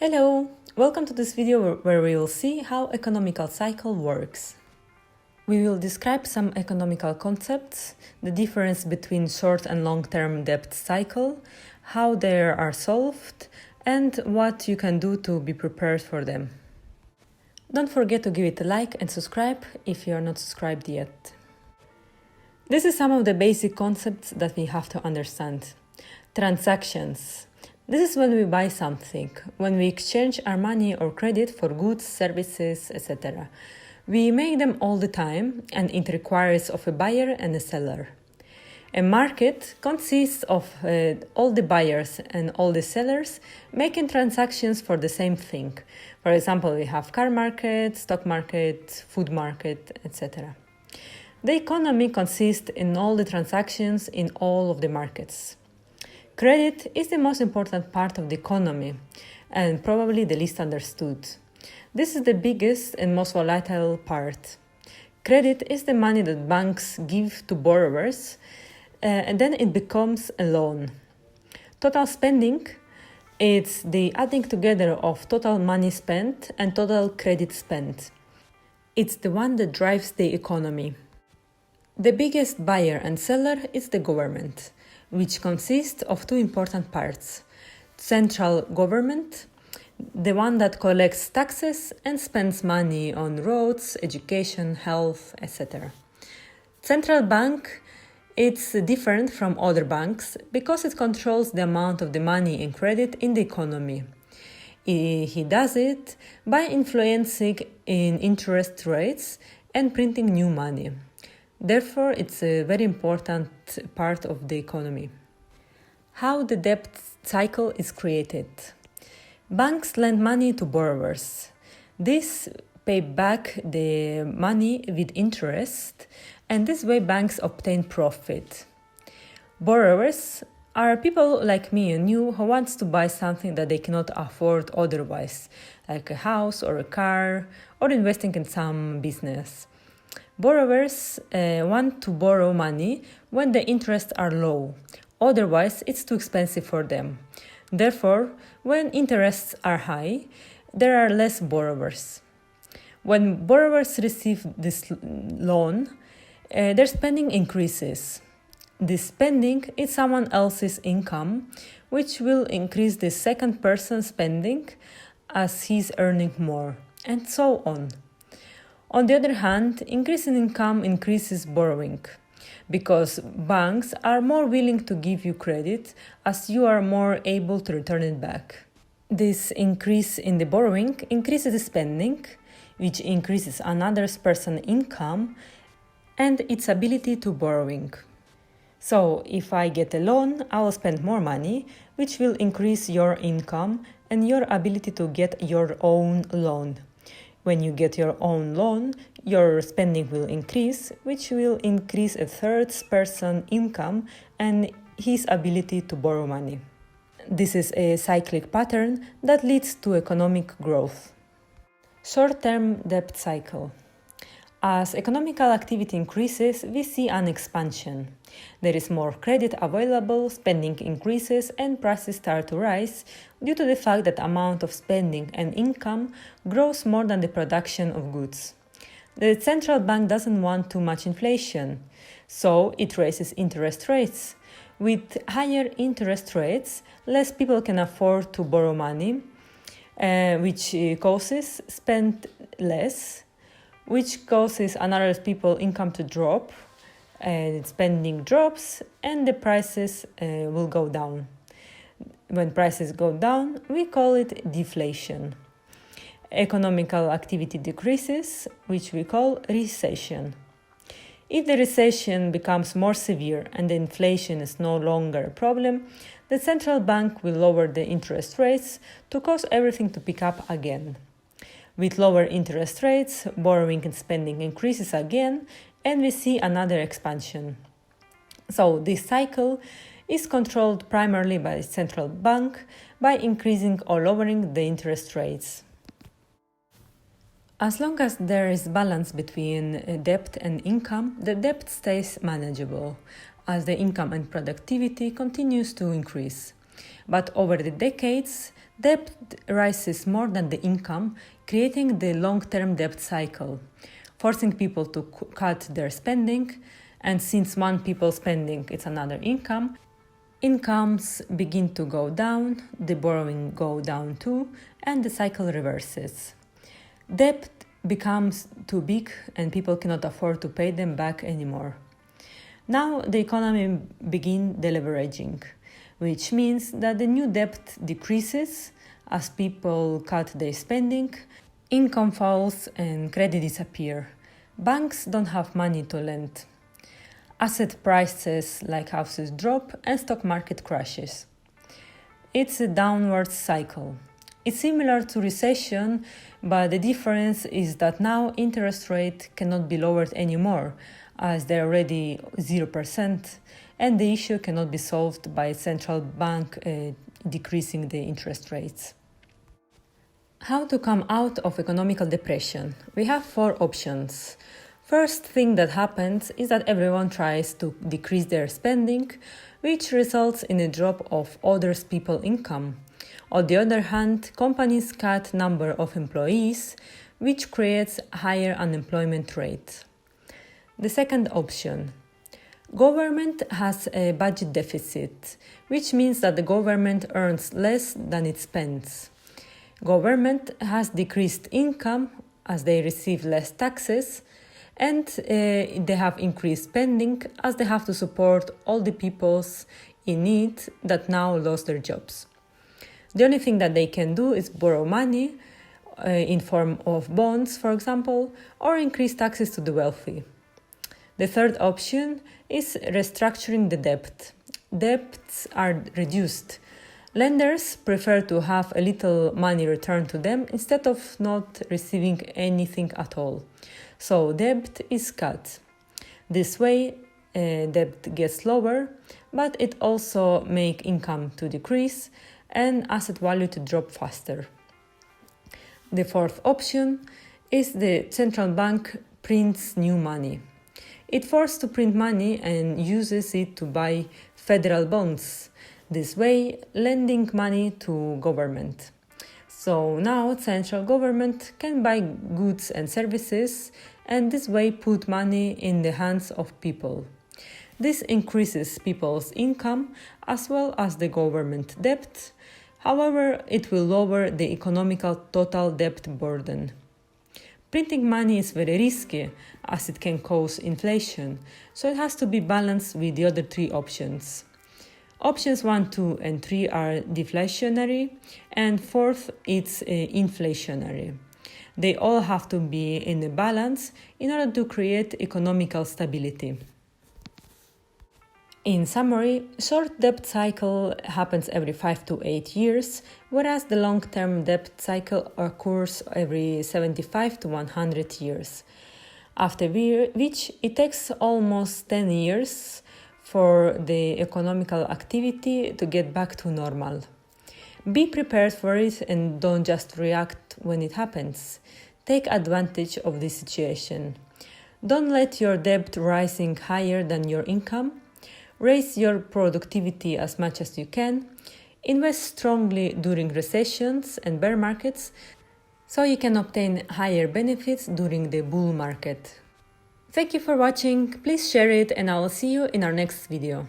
Hello, welcome to this video where we will see how economical cycle works. We will describe some economical concepts, the difference between short and long-term debt cycle, how they are solved, and what you can do to be prepared for them. Don't forget to give it a like and subscribe if you are not subscribed yet. This is some of the basic concepts that we have to understand. Transactions. This is when we buy something, when we exchange our money or credit for goods, services, etc. We make them all the time, and it requires of a buyer and a seller. A market consists of all the buyers and all the sellers making transactions for the same thing. For example, we have car market, stock market, food market, etc. The economy consists in all the transactions in all of the markets. Credit is the most important part of the economy and probably the least understood. This is the biggest and most volatile part. Credit is the money that banks give to borrowers and then it becomes a loan. Total spending is the adding together of total money spent and total credit spent. It's the one that drives the economy. The biggest buyer and seller is the government, which consists of two important parts. Central government, the one that collects taxes and spends money on roads, education, health, etc. Central bank, it's different from other banks because it controls the amount of the money and credit in the economy. He does it by influencing in interest rates and printing new money. Therefore, it's a very important part of the economy. How the debt cycle is created. Banks lend money to borrowers. This pay back the money with interest, and this way banks obtain profit. Borrowers are people like me and you who wants to buy something that they cannot afford otherwise, like a house or a car, or investing in some business. Borrowers want to borrow money when the interests are low. Otherwise, it's too expensive for them. Therefore, when interests are high, there are less borrowers. When borrowers receive this loan, their spending increases. This spending is someone else's income, which will increase the second person's spending as he's earning more, and so on. On the other hand, increasing income increases borrowing, because banks are more willing to give you credit as you are more able to return it back. This increase in the borrowing increases the spending, which increases another person's income and its ability to borrowing. So, if I get a loan, I will spend more money, which will increase your income and your ability to get your own loan. When you get your own loan, your spending will increase, which will increase a third person's income and his ability to borrow money. This is a cyclic pattern that leads to economic growth. Short-term debt cycle. As economical activity increases, we see an expansion. There is more credit available, spending increases, and prices start to rise due to the fact that the amount of spending and income grows more than the production of goods. The central bank doesn't want too much inflation, so it raises interest rates. With higher interest rates, less people can afford to borrow money, which causes spend less, which causes another people's income to drop, and spending drops, and the prices will go down. When prices go down, we call it deflation. Economical activity decreases, which we call recession. If the recession becomes more severe and the inflation is no longer a problem, the central bank will lower the interest rates to cause everything to pick up again. With lower interest rates, borrowing and spending increases again, and we see another expansion. So this cycle is controlled primarily by the central bank by increasing or lowering the interest rates. As long as there is balance between debt and income, the debt stays manageable, as the income and productivity continues to increase. But over the decades, Debt rises more than the income, creating the long-term debt cycle, forcing people to cut their spending, and since one people's spending it's another income, incomes begin to go down, the borrowing go down too, and the cycle reverses. Debt becomes too big and people cannot afford to pay them back anymore. Now the economy begins deleveraging, which means that the new debt decreases as people cut their spending, income falls and credit disappear. Banks don't have money to lend. Asset prices like houses drop and stock market crashes. It's a downward cycle. It's similar to recession, but the difference is that now interest rate cannot be lowered anymore, as they're already 0%, and the issue cannot be solved by central bank decreasing the interest rates. How to come out of economical depression? We have 4 options. First thing that happens is that everyone tries to decrease their spending, which results in a drop of other people's income. On the other hand, companies cut number of employees, which creates higher unemployment rate. The second option. Government has a budget deficit, which means that the government earns less than it spends. Government has decreased income as they receive less taxes, and they have increased spending as they have to support all the peoples in need that now lost their jobs. The only thing that they can do is borrow money in form of bonds, for example, or increase taxes to the wealthy. The third option is restructuring the debt. Debts are reduced. Lenders prefer to have a little money returned to them instead of not receiving anything at all. So debt is cut. This way, debt gets lower, but it also makes income to decrease and asset value to drop faster. The fourth option is the central bank prints new money. It forced to print money and uses it to buy federal bonds, this way lending money to government. So now central government can buy goods and services and this way put money in the hands of people. This increases people's income as well as the government debt. However, it will lower the economical total debt burden. Printing money is very risky as it can cause inflation, so it has to be balanced with the other 3 options. Options 1, 2, and 3 are deflationary, and 4th, it's inflationary. They all have to be in a balance in order to create economical stability. In summary, short debt cycle happens every 5 to 8 years, whereas the long-term debt cycle occurs every 75 to 100 years, after which it takes almost 10 years for the economical activity to get back to normal. Be prepared for it and don't just react when it happens. Take advantage of this situation. Don't let your debt rising higher than your income. Raise your productivity as much as you can. Invest strongly during recessions and bear markets so you can obtain higher benefits during the bull market. Thank you for watching. Please share it and I will see you in our next video.